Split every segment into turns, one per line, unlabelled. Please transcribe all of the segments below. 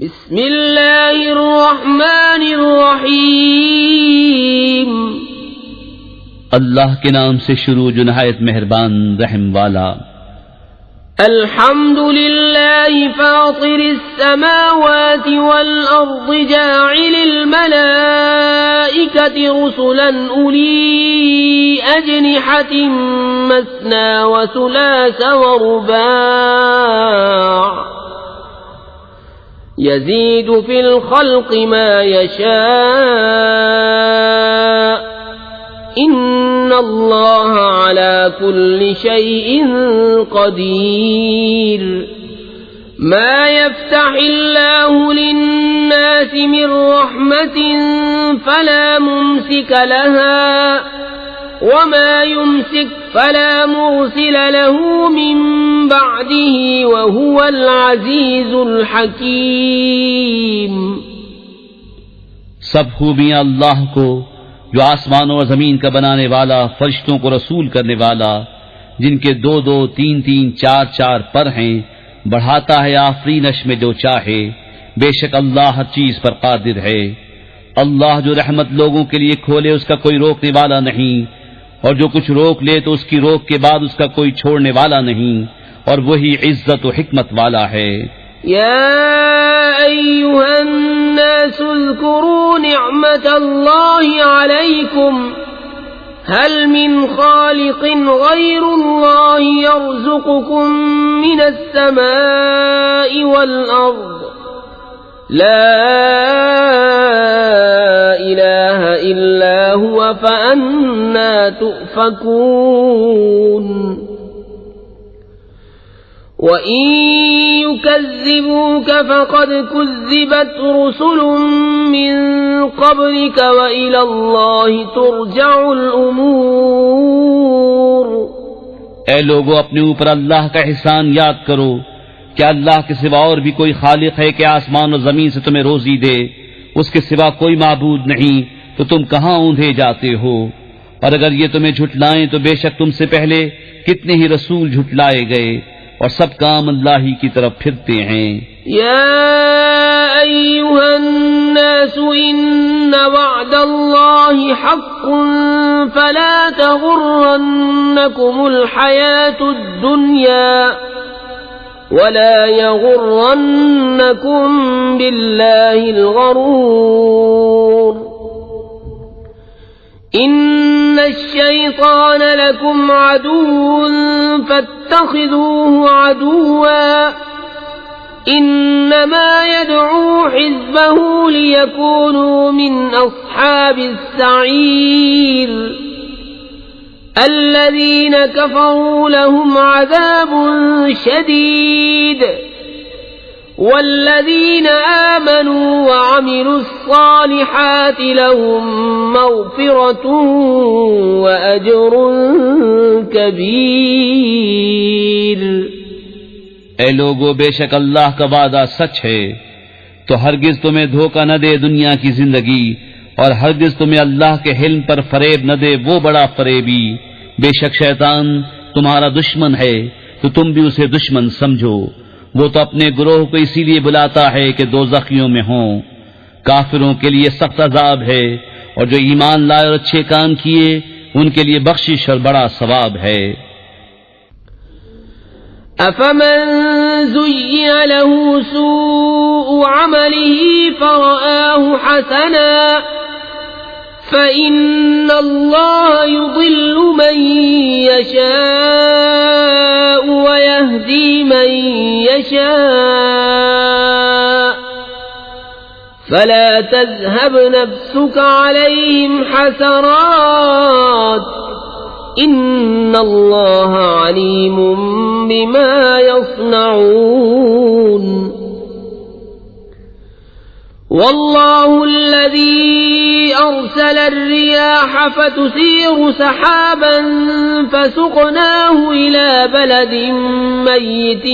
بسم اللہ الرحمن الرحیم،
اللہ کے نام سے شروع جو نہایت مہربان رحم والا۔
الحمد للہ فاطر السماوات والارض جاعل الملائکۃ رسلا اولی اجنحۃ مثنى وثلاث ورباع يزيد في الخلق ما يشاء إن الله على كل شيء قدير ما يفتح الله للناس من رحمة فلا ممسك لها وما يمسك فلا مرسل له من بعده وهو العزيز الحكيم۔
سب خوبیاں اللہ کو جو آسمانوں اور زمین کا بنانے والا، فرشتوں کو رسول کرنے والا، جن کے دو دو تین تین چار چار پر ہیں، بڑھاتا ہے آفرینش میں جو چاہے، بے شک اللہ ہر چیز پر قادر ہے۔ اللہ جو رحمت لوگوں کے لیے کھولے اس کا کوئی روکنے والا نہیں، اور جو کچھ روک لے تو اس کی روک کے بعد اس کا کوئی چھوڑنے والا نہیں، اور وہی عزت و حکمت والا ہے۔
یا ایھا الناس اذکروا نعمت اللہ علیکم هل من خالق غیر اللہ یرزقکم من السماء والارض لا الہ الا هو فأنا تؤفکون۔ وَإِن يُكَذِّبُوكَ فَقَدْ كُذِّبَتْ رُسُلٌ مِّن قَبْلِكَ وَإِلَى اللَّهِ تُرْجَعُ الْأُمُورُ۔
اے لوگو، اپنے اوپر اللہ کا احسان یاد کرو۔ کیا اللہ کے سوا اور بھی کوئی خالق ہے کہ آسمان و زمین سے تمہیں روزی دے؟ اس کے سوا کوئی معبود نہیں، تو تم کہاں اوندھے جاتے ہو؟ اور اگر یہ تمہیں جھٹلائیں تو بے شک تم سے پہلے کتنے ہی رسول جھٹلائے گئے، اور سب کام اللہ ہی کی طرف پھرتے ہیں۔
یا ایھا الناس ان وعد اللہ حق فلا تغرنکم الحیاۃ الدنیا ولا یغرنکم باللہ الغرور۔ ان الشیطان لکم عدو فاتخذوه عدوا انما يدعو حزبه ليكونوا من اصحاب السعير۔ الذين كفروا لهم عذاب شديد والذين آمنوا وعملوا الصالحات لهم مغفرة وأجر كبير۔
اے لوگو، بے شک اللہ کا وعدہ سچ ہے، تو ہرگز تمہیں دھوکہ نہ دے دنیا کی زندگی، اور ہرگز تمہیں اللہ کے حلم پر فریب نہ دے وہ بڑا فریبی۔ بے شک شیطان تمہارا دشمن ہے، تو تم بھی اسے دشمن سمجھو۔ وہ تو اپنے گروہ کو اسی لیے بلاتا ہے کہ دوزخیوں میں ہوں۔ کافروں کے لیے سخت عذاب ہے، اور جو ایمان لائے اور اچھے کام کیے ان کے لیے بخشش اور بڑا ثواب ہے۔
افمن زین له سوء عمله فرآه حسنا فإن الله يضل من يشاء ويهدي من يشاء فلا تذهب نفسك عليهم حسرات ان اللہ علیم بما يصنعون۔ واللہ الذی ارسل الرياح فتثير سحابا فسقناه الى بلد میت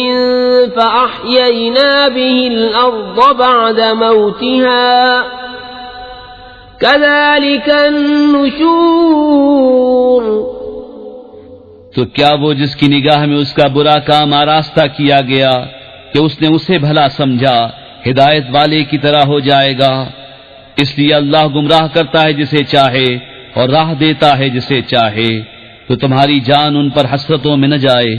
فاحیینا به الارض بعد موتها كذلك النشور۔
تو کیا وہ جس کی نگاہ میں اس کا برا کام آراستہ کیا گیا کہ اس نے اسے بھلا سمجھا ہدایت والے کی طرح ہو جائے گا. اس لیے اللہ گمراہ کرتا ہے جسے چاہے اور راہ دیتا ہے جسے چاہے. تو تمہاری جان ان پر حسرتوں میں نہ جائے.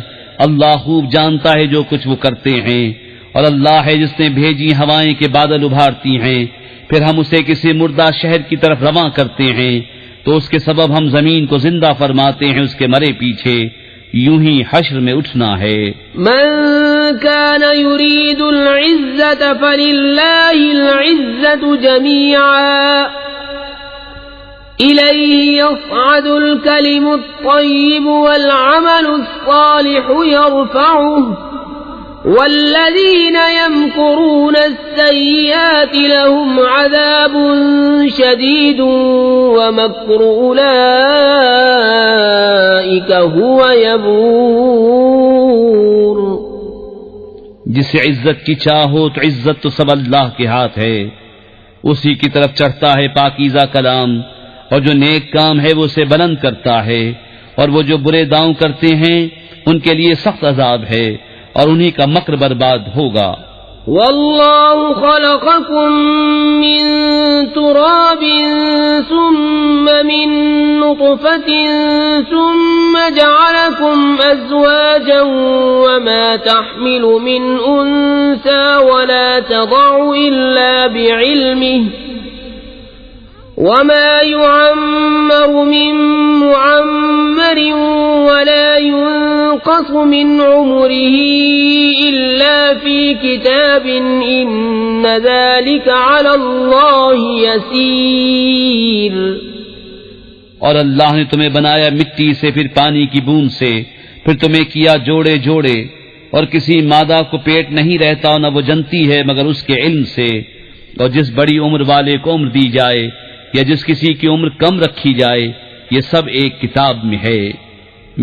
اللہ خوب جانتا ہے جو کچھ وہ کرتے ہیں. اور اللہ ہے جس نے بھیجی ہوائیں کے بادل ابھارتی ہیں، پھر ہم اسے کسی مردہ شہر کی طرف رواں کرتے ہیں، تو اس کے سبب ہم زمین کو زندہ فرماتے ہیں اس کے مرے پیچھے. یوں ہی حشر میں اٹھنا ہے.
من كان يريد العزة فلله العزة جميعا إليه يصعد الكلم الطيب والعمل الصالح يرفعه والذين يمكرون السيئات لهم عذاب شديد ومكر أولئك هو يبور.
جسے عزت کی چاہو تو عزت تو سب اللہ کے ہاتھ ہے، اسی کی طرف چڑھتا ہے پاکیزہ کلام، اور جو نیک کام ہے وہ اسے بلند کرتا ہے، اور وہ جو برے داؤں کرتے ہیں ان کے لیے سخت عذاب ہے، اور انہی کا مکر برباد ہوگا.
والله خلقكم من تراب ثم من نطفة ثم جعلكم أزواجا وما تحمل من أنثى ولا تضع إلا بعلمه وما يعمر من معمر ولا ينقص من عمره إلا في كتاب إن ذلك على الله يسير.
اور اللہ نے تمہیں بنایا مٹی سے، پھر پانی کی بوند سے، پھر تمہیں کیا جوڑے جوڑے، اور کسی مادہ کو پیٹ نہیں رہتا نہ وہ جنتی ہے مگر اس کے علم سے. اور جس بڑی عمر والے کو عمر دی جائے یا جس کسی کی عمر کم رکھی جائے، یہ سب ایک کتاب میں ہے.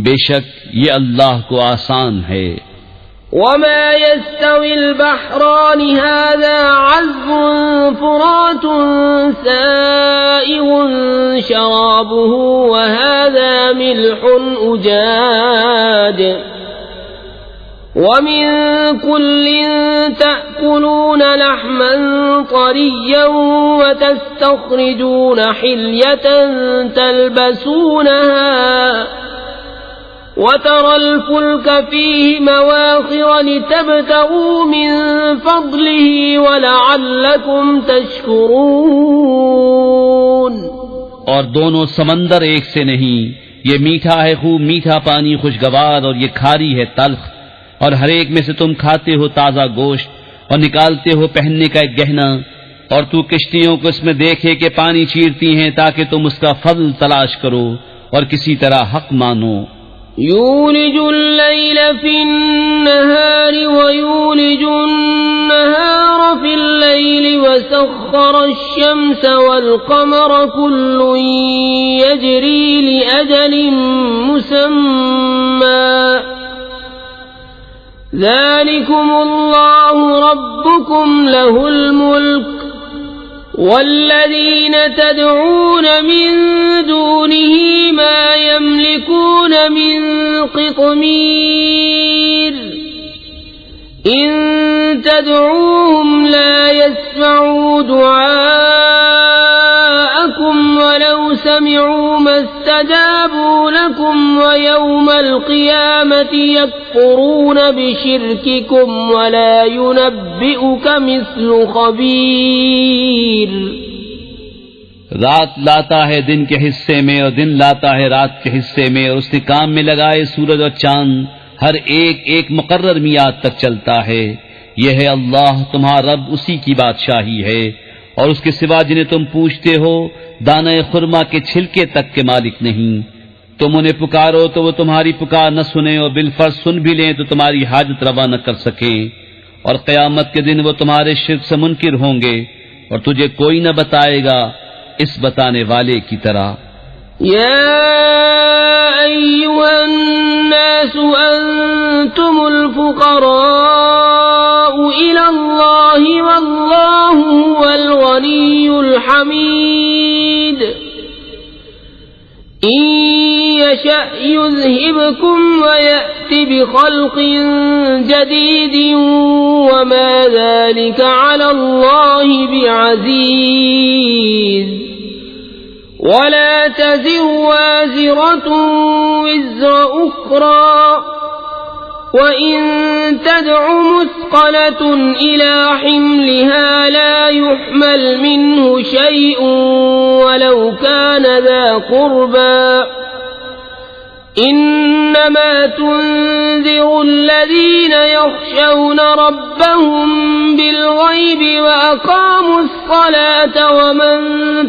بے شک یہ اللہ کو آسان ہے.
وما يستوي البحران هذا عذب فرات سائغ شرابه وهذا ملح أجاج ومن كل تأكلون لحما طريا وتستخرجون حلية تلبسونها وترى الفلك فيه مواخر لتبتغوا من فضله ولعلكم تشكرون.
اور دونوں سمندر ایک سے نہیں، یہ میٹھا ہے خوب میٹھا پانی خوشگوار، اور یہ کھاری ہے تلخ. اور ہر ایک میں سے تم کھاتے ہو تازہ گوشت اور نکالتے ہو پہننے کا ایک گہنا. اور تو کشتیوں کو اس میں دیکھے کہ پانی چیرتی ہیں تاکہ تم اس کا فضل تلاش کرو اور کسی طرح حق مانو.
يولج الليل في النهار ويولج النهار في الليل وسخر الشمس والقمر كل يجري لأجل مسمى ذلكم الله ربكم له الملك والذين تدعون من دونه ما يملكون من قطمير إن تدعوهم لا يسمعوا دعاءكم ولو سمعوا ما استجابوا لكم ويوم القيامة يكفرون بشرككم ولا ينبئك مثل خبير.
رات لاتا ہے دن کے حصے میں اور دن لاتا ہے رات کے حصے میں، اور اس نے کام میں لگائے سورج اور چاند، ہر ایک ایک مقرر میعاد تک چلتا ہے. یہ ہے اللہ تمہارا رب، اسی کی بادشاہی ہے. اور اس کے سوا جنہیں تم پوچھتے ہو دانہ خرما کے چھلکے تک کے مالک نہیں. تم انہیں پکارو تو وہ تمہاری پکار نہ سنیں، اور بالفرض سن بھی لیں تو تمہاری حاجت روا نہ کر سکیں. اور قیامت کے دن وہ تمہارے شرک سے منکر ہوں گے، اور تجھے کوئی نہ بتائے گا اس بتانے والے کی طرح.
يا أيها الناس أنتم الفقراء إلى الله والله هو الغني الحميد إن يشأ يذهبكم ويأت بخلق جديد وما ذلك على الله بعزيز ولا تزر وازرة وزر أخرى وإن تدع مثقلة إلى حملها لا يحمل منه شيء ولو كان ذا قربى إنما تنذر الذين يخشون ربهم بالغيب وأقاموا الصلاة ومن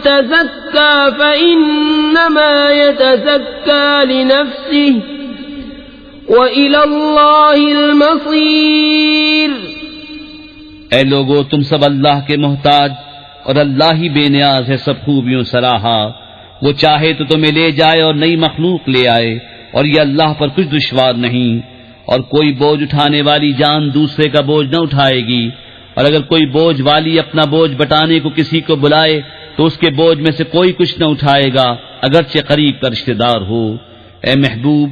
تزكى فإنما يتزكى لنفسه وَإِلَى اللَّهِ الْمَصِيرُ۔
اے لوگو، تم سب اللہ کے محتاج اور اللہ ہی بے نیاز ہے سب خوبیوں سراہا۔ وہ چاہے تو تمہیں لے جائے اور نئی مخلوق لے آئے، اور یہ اللہ پر کچھ دشوار نہیں۔ اور کوئی بوجھ اٹھانے والی جان دوسرے کا بوجھ نہ اٹھائے گی، اور اگر کوئی بوجھ والی اپنا بوجھ بٹانے کو کسی کو بلائے تو اس کے بوجھ میں سے کوئی کچھ نہ اٹھائے گا، اگرچہ قریب کا رشتہ دار ہو۔ اے محبوب،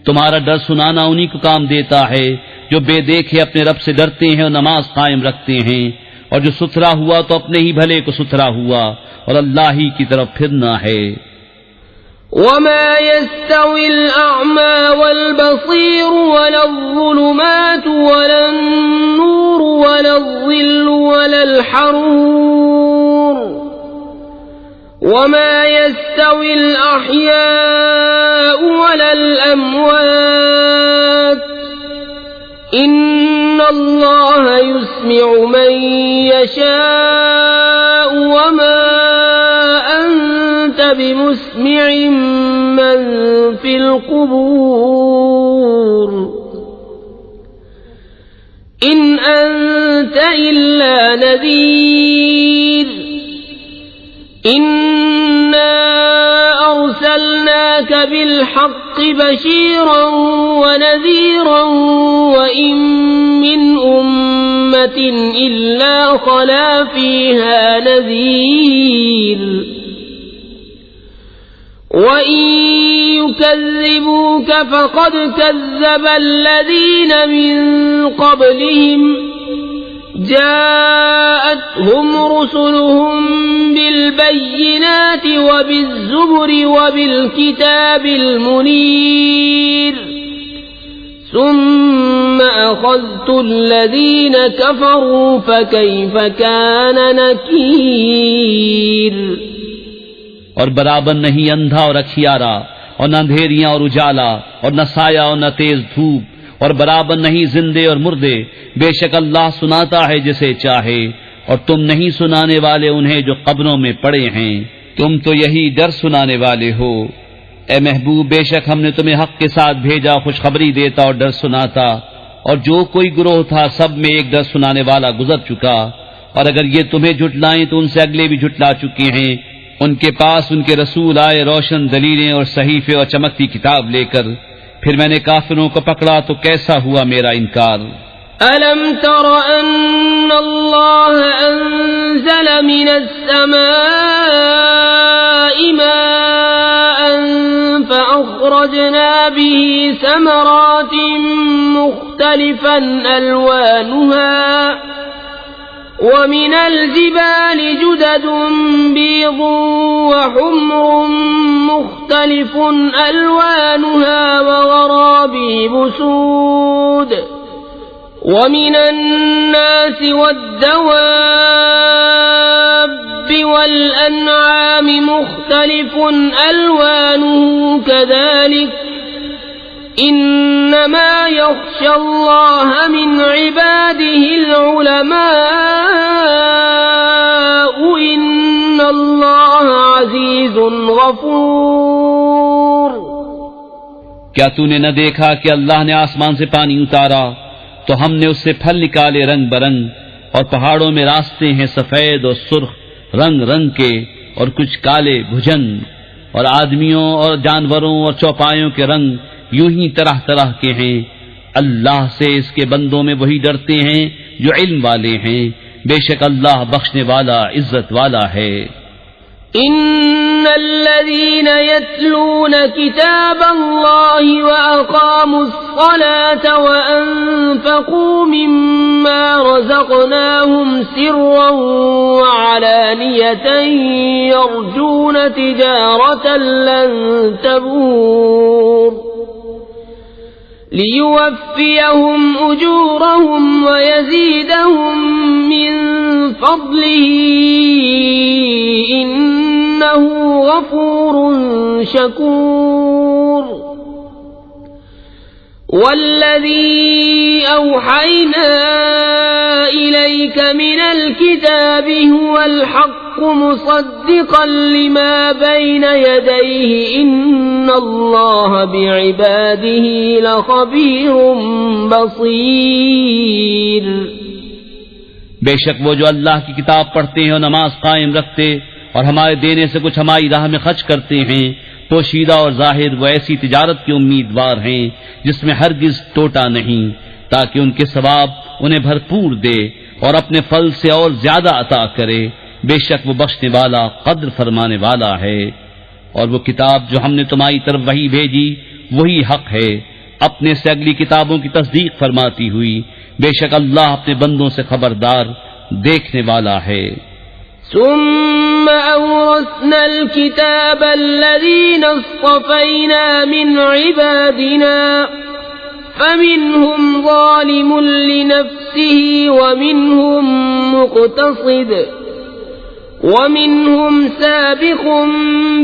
تمہارا ڈر سنانا انہی کو کام دیتا ہے جو بے دیکھے اپنے رب سے ڈرتے ہیں اور نماز قائم رکھتے ہیں، اور جو ستھرا ہوا تو اپنے ہی بھلے کو ستھرا ہوا، اور اللہ ہی کی طرف پھرنا ہے۔
وما يستوي الأعمى والبصير ولا الظلمات ولا النور ولا الظل ولا الحرور وما يستوي الأحياء ولا الأموات إن الله يسمع من يشاء وما أنت بمسمع من في القبور إن أنت إلا نذير إنا أرسلناك بالحق بشيرا ونذيرا وإن من أمة إلا خلا فيها نذير وإن يكذبوك فقد كذب الذين من قبلهم جاءتهم رسلهم بالبينات وبالزبر وبالكتاب المنير ثم أخذت الذين كفروا فكيف كان نكير۔
اور برابر نہیں اندھا اور اکھیارا، اور نہ اندھیریاں اور اجالا، اور نہ سایہ اور نہ تیز دھوپ، اور برابر نہیں زندے اور مردے۔ بے شک اللہ سناتا ہے جسے چاہے، اور تم نہیں سنانے والے انہیں جو قبروں میں پڑے ہیں، تم تو یہی ڈر سنانے والے ہو۔ اے محبوب، بے شک ہم نے تمہیں حق کے ساتھ بھیجا، خوشخبری دیتا اور ڈر سناتا، اور جو کوئی گروہ تھا سب میں ایک ڈر سنانے والا گزر چکا، اور اگر یہ تمہیں جھٹلائیں تو ان سے اگلے بھی جھٹلا چکے ہیں۔ ان کے پاس ان کے رسول آئے روشن دلیلیں اور صحیفے اور چمکتی کتاب لے کر، پھر میں نے کافروں کو پکڑا تو کیسا ہوا میرا انکار۔
أَلَمْ تَرَ أَنَّ اللَّهَ أَنزَلَ مِنَ السَّمَاءِ مَاءً فَأَخْرَجْنَا بِهِ ثَمَرَاتٍ مُخْتَلِفًا أَلْوَانُهَا وَمِنَ الْجِبَالِ جُدَدٌ بِيضٌ وَحُمْرٌ مُخْتَلِفٌ أَلْوَانُهَا وَغَرَابِيبُ سُودٌ وَمِنَ النَّاسِ وَالدَّوَابِّ وَالْأَنْعَامِ مُخْتَلِفٌ أَلْوَانُهُ كَذَلِكَ إِنَّمَا يَخْشَى اللَّهَ مِنْ عِبَادِهِ الْعُلَمَاءُ إِنَّ اللَّهَ عَزِيزٌ غَفُورٌ۔
کیا تو نے نہ دیکھا کہ اللہ نے آسمان سے پانی اتارا تو ہم نے اس سے پھل نکالے رنگ برنگ، اور پہاڑوں میں راستے ہیں سفید اور سرخ رنگ رنگ کے، اور کچھ کالے بھجن، اور آدمیوں اور جانوروں اور چوپایوں کے رنگ یوں ہی طرح طرح کے ہیں۔ اللہ سے اس کے بندوں میں وہی ڈرتے ہیں جو علم والے ہیں، بے شک اللہ بخشنے والا عزت والا ہے۔
إن الذين يتلون كتاب الله وأقاموا الصلاة وأنفقوا مما رزقناهم سرا وعلانية يرجون تجارة لن تبور ليوفيهم أجورهم ويزيدهم من فضله إنه غفور شكور والذي أوحينا إليك من الكتاب هو الحق مصدقا لما بين يديه إن الله بعباده لخبير بصير.
بے شک وہ جو اللہ کی کتاب پڑھتے ہیں اور نماز قائم رکھتے اور ہمارے دینے سے کچھ ہماری راہ میں خرچ کرتے ہیں پوشیدہ اور ظاہر وہ ایسی تجارت کے امیدوار ہیں جس میں ہرگز ٹوٹا نہیں تاکہ ان کے ثواب انہیں بھرپور دے اور اپنے فضل سے اور زیادہ عطا کرے. بے شک وہ بخشنے والا قدر فرمانے والا ہے. اور وہ کتاب جو ہم نے تمہاری طرف وحی بھیجی وہی حق ہے اپنے سے اگلی کتابوں کی تصدیق فرماتی ہوئی. بے شک اللہ اپنے بندوں سے خبردار دیکھنے والا ہے.
ثم أورثنا الكتاب الذين اصطفينا من عبادنا فمنهم ظالم لنفسه ومنهم مقتصد ومنهم سابق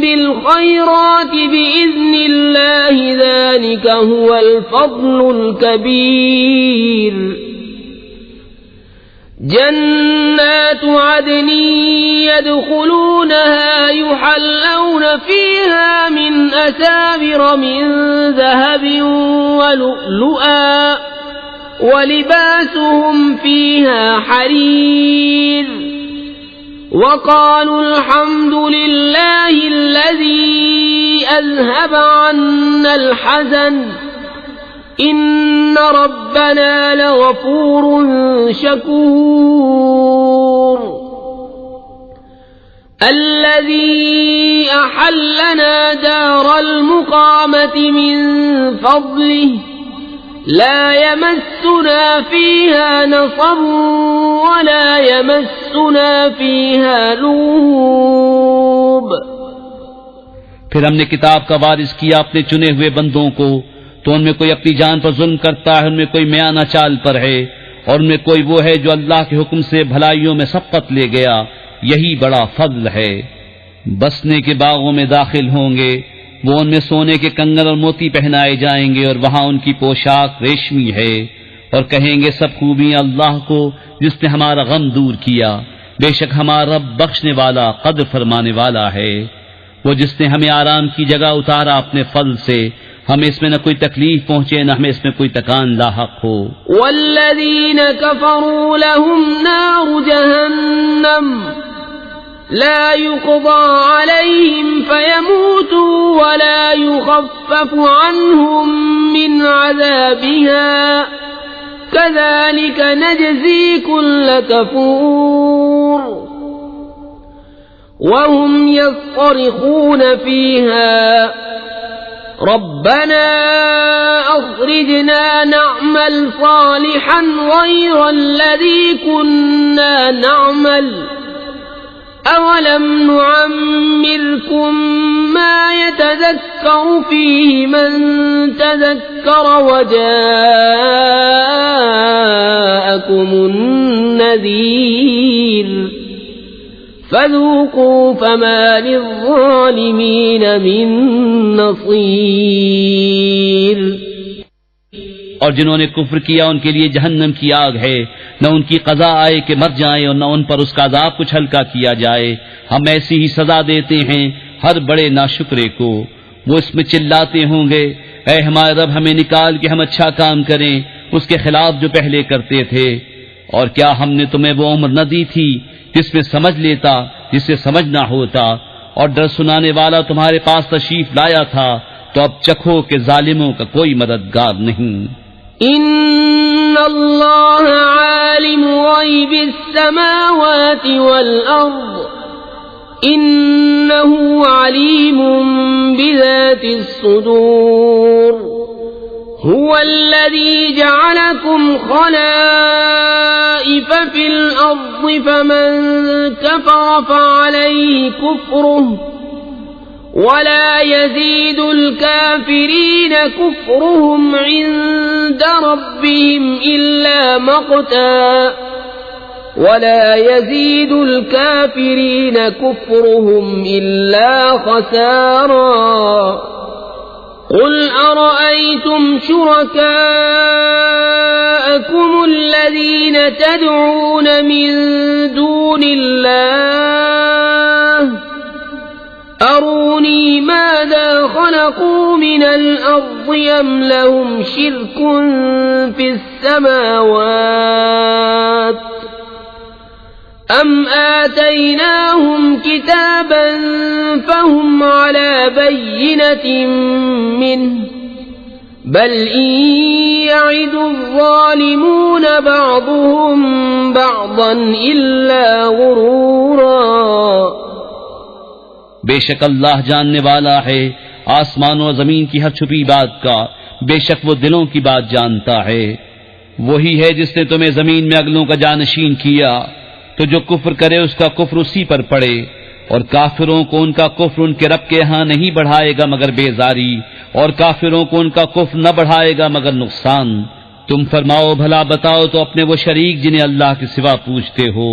بالخيرات بإذن الله ذلك هو الفضل الكبير. جنات عدن يدخلونها يحلون فيها من أساور من ذهب ولؤلؤا ولباسهم فيها حرير وقالوا الحمد لله الذي أذهب عنا الحزن إن ربنا لغفور شكور. الذي أحلنا دار المقامة من فضله لا يمسنا فيها نصب ولا يمسنا فيها لغوب.
پھر ہم نے کتاب کا وارث کیا اپنے چنے ہوئے بندوں کو تو ان میں کوئی اپنی جان پر ظلم کرتا ہے ان میں کوئی میانہ چال پر ہے اور ان میں کوئی وہ ہے جو اللہ کے حکم سے بھلائیوں میں سبقت لے گیا. یہی بڑا فضل ہے. بسنے کے باغوں میں داخل ہوں گے وہ ان میں سونے کے کنگن اور موتی پہنائے جائیں گے اور وہاں ان کی پوشاک ریشمی ہے اور کہیں گے سب خوبیاں اللہ کو جس نے ہمارا غم دور کیا. بے شک ہمارا رب بخشنے والا قدر فرمانے والا ہے. وہ جس نے ہمیں آرام کی جگہ اتارا اپنے فضل سے ہمیں اس میں نہ کوئی تکلیف پہنچے نہ ہمیں اس میں کوئی تکان لاحق ہو.
والذین کفروا لهم نار جہنم لا يقضى عليهم فيموتوا ولا يخفف عنهم من عذابها كذلك نجزي كل كفور. وهم يصطرخون فيها ربنا أخرجنا نعمل صالحا غير الذي كنا نعمل أولم نعمركم ما يتذكر فيه من تذكر وجاءكم النذير فذوقوا فما للظالمين من نصير.
اور جنہوں نے کفر کیا ان کے لیے جہنم کی آگ ہے نہ ان کی قضا آئے کہ مر جائیں اور نہ ان پر اس کا عذاب کچھ ہلکا کیا جائے. ہم ایسی ہی سزا دیتے ہیں ہر بڑے ناشکرے کو. وہ اس میں چلاتے ہوں گے اے ہمارے رب ہمیں نکال کے ہم اچھا کام کریں اس کے خلاف جو پہلے کرتے تھے. اور کیا ہم نے تمہیں وہ عمر نہ دی تھی جس میں سمجھ لیتا جسے سمجھنا ہوتا اور ڈر سنانے والا تمہارے پاس تشریف لایا تھا تو اب چکھو کہ ظالموں کا کوئی مددگار نہیں.
ان اللہ عالم غیب السماوات والارض إنه عليم بذات الصدور هو الذي جعلكم خلائف في الأرض فمن كفر فعليه كفره ولا يزيد الكافرين كفرهم عند ربهم إلا مقتا ولا يزيد الكافرين كفرهم إلا خسارا قل أرأيتم شركاءكم الذين تدعون من دون الله أروني ماذا خلقوا من الأرض أم لهم شرك في السماوات أم آتيناهم كتابا فهم على بينة منه بل إن يعد الظالمون بعضهم بعضا إلا غرورا
بے شک اللہ جاننے والا ہے آسمان و زمین کی ہر چھپی بات کا، بے شک وہ دلوں کی بات جانتا ہے۔ وہی ہے جس نے تمہیں زمین میں اگلوں کا جانشین کیا، تو جو کفر کرے اس کا کفر اسی پر پڑے، اور کافروں کو ان کا کفر ان کے رب کے ہاں نہیں بڑھائے گا مگر بیزاری، اور کافروں کو ان کا کفر نہ بڑھائے گا مگر نقصان۔ تم فرماؤ بھلا بتاؤ تو اپنے وہ شریک جنہیں اللہ کے سوا پوچھتے ہو،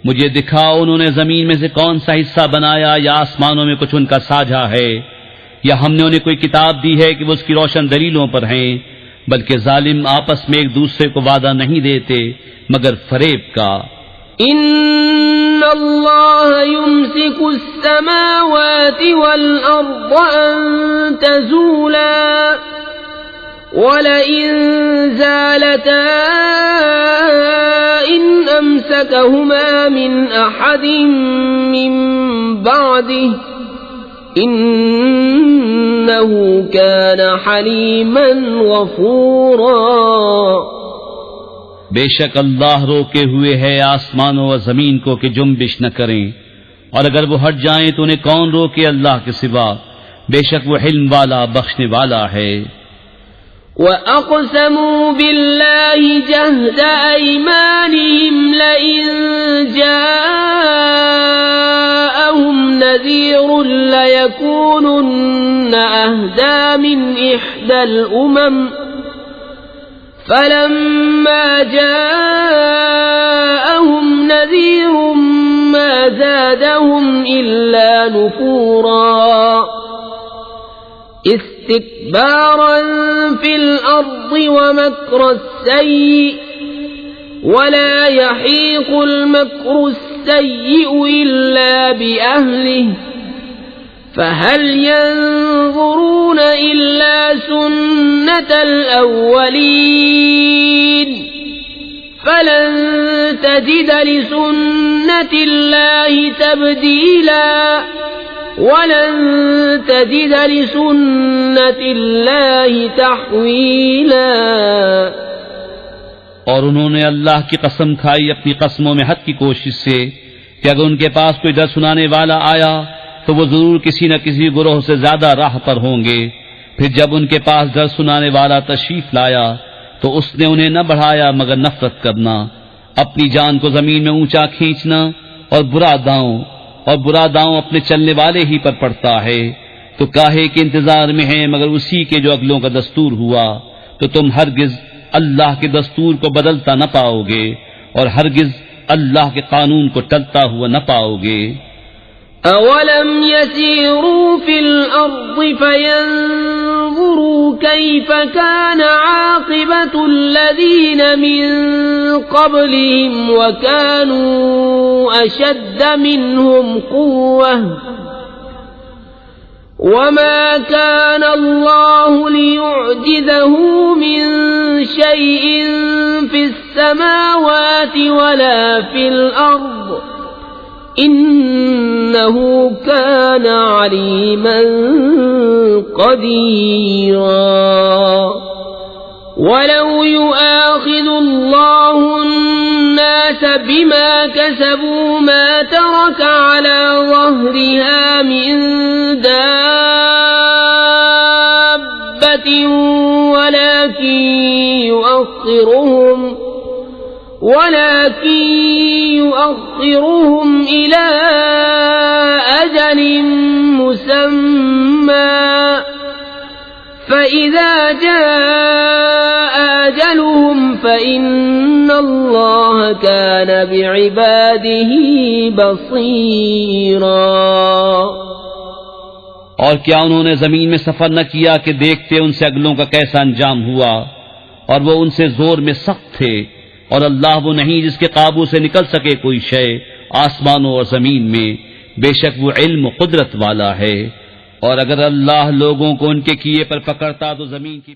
مجھے دکھاؤ انہوں نے زمین میں سے کون سا حصہ بنایا یا آسمانوں میں کچھ ان کا ساجھا ہے، یا ہم نے انہیں کوئی کتاب دی ہے کہ وہ اس کی روشن دلیلوں پر ہیں، بلکہ ظالم آپس میں ایک دوسرے کو وعدہ نہیں دیتے مگر فریب کا۔
ان اللہ یمسک السماوات والارض ان تزولا وَلَئِن زَالَتَا إِنْ أَمْسَكَهُمَا مِنْ أَحَدٍ مِّن بَعْدِهِ إِنَّهُ كَانَ حَلِيمًا غَفُورًا۔
بے شک اللہ روکے ہوئے ہے آسمانوں و زمین کو کہ جنبش نہ کریں، اور اگر وہ ہٹ جائیں تو انہیں کون روکے اللہ کے سوا، بے شک وہ حلم والا بخشنے والا ہے۔
وَأَقْسَمُوا بِاللَّهِ جَهْدَ أَيْمَانِهِمْ لَئِن جَاءَهُمْ نَذِيرٌ لَيَكُونُنَّ أَهْدَىٰ مِنْ إِحْدَى الْأُمَمِ فَلَمَّا جَاءَهُمْ نَذِيرٌ مَا زَادَهُمْ إِلَّا نُفُورًا استكبارا في الأرض ومكر السيء ولا يحيق المكر السيء إلا بأهله فهل ينظرون إلا سنة الأولين فلن تجد لسنة الله تبديلا وَلَن تَجِدَ لِسُنَّةِ اللَّهِ تَحْوِيلًا۔
اور انہوں نے اللہ کی قسم کھائی اپنی قسموں میں حد کی کوشش سے کہ اگر ان کے پاس کوئی ڈر سنانے والا آیا تو وہ ضرور کسی نہ کسی گروہ سے زیادہ راہ پر ہوں گے۔ پھر جب ان کے پاس ڈر سنانے والا تشریف لایا تو اس نے انہیں نہ بڑھایا مگر نفرت کرنا، اپنی جان کو زمین میں اونچا کھینچنا، اور برا داؤں اپنے چلنے والے ہی پر پڑتا ہے۔ تو کاہے کے انتظار میں ہیں مگر اسی کے جو اگلوں کا دستور ہوا، تو تم ہرگز اللہ کے دستور کو بدلتا نہ پاؤ گے اور ہرگز اللہ کے قانون کو ٹلتا ہوا نہ پاؤ گے۔
اولم يسيروا في الارض فينظروا كيف كان عاقبة الذين من قبلهم وكانوا اشد منهم قوة وما كان الله ليعجزه من شيء في السماوات ولا في الارض إنه كان عليما قديرا ولو يؤاخذ الله الناس الناس بما كسبوا ما ترك على ظهرها من دابة ولكن يؤخرهم إلى أجل مسمى فإذا جاء أجلهم فإن الله كان بعباده بصيرا۔
اور کیا انہوں نے زمین میں سفر نہ کیا کہ دیکھتے ان سے اگلوں کا کیسا انجام ہوا، اور وہ ان سے زور میں سخت تھے، اور اللہ وہ نہیں جس کے قابو سے نکل سکے کوئی شے آسمانوں اور زمین میں، بے شک وہ علم و قدرت والا ہے۔ اور اگر اللہ لوگوں کو ان کے کیے پر پکڑتا تو زمین کی